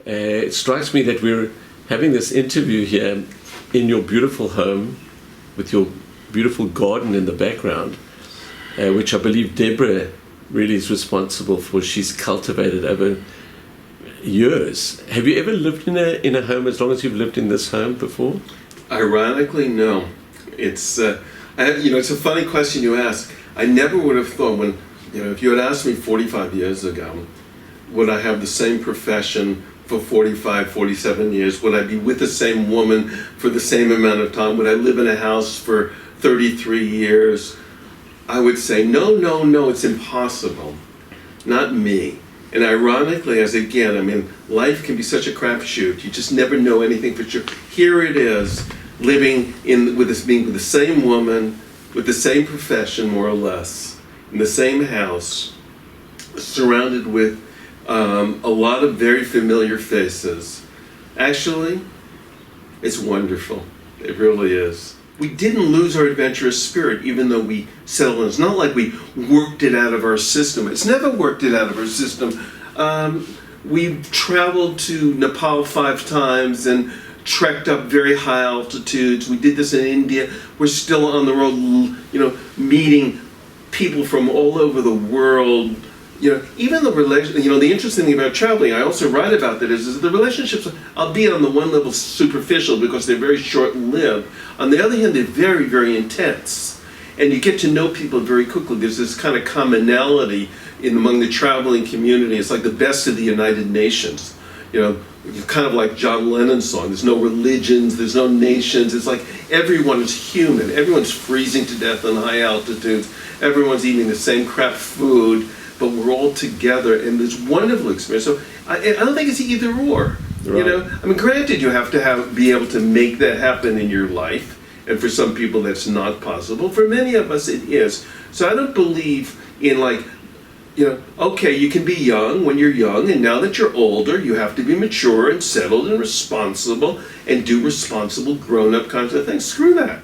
It strikes me that we're having this interview here in your beautiful home with your beautiful garden in the background, which I believe Deborah really is responsible for. She's cultivated over years. Have you ever lived in a home as long as you've lived in this home before? Ironically, no. It's it's a funny question you ask. I never would have thought if you had asked me 45 years ago, would I have the same profession for 45, 47 years? Would I be with the same woman for the same amount of time? Would I live in a house for 33 years? I would say, no, it's impossible. Not me. And ironically, life can be such a crapshoot. You just never know anything for sure. Here it is, living being with the same woman, with the same profession, more or less, in the same house, surrounded with a lot of very familiar faces. Actually, it's wonderful. It really is. We didn't lose our adventurous spirit even though we settled in. It's not like we worked it out of our system. It's never worked it out of our system. We've traveled to Nepal 5 times and trekked up very high altitudes. We did this in India. We're still on the road, meeting people from all over the world. Even the interesting thing about traveling, I also write about that, is the relationships, albeit on the one level superficial because they're very short-lived. On the other hand, they're very, very intense. And you get to know people very quickly. There's this kind of commonality among the traveling community. It's like the best of the United Nations. Kind of like John Lennon's song. There's no religions, there's no nations. It's like everyone is human. Everyone's freezing to death on high altitudes. Everyone's eating the same crap food. But we're all together in this wonderful experience. So I don't think it's either or. Right. Granted, you have to be able to make that happen in your life, and for some people that's not possible. For many of us, it is. So I don't believe in okay, you can be young when you're young, and now that you're older, you have to be mature and settled and responsible and do responsible, grown-up kinds of things. Screw that.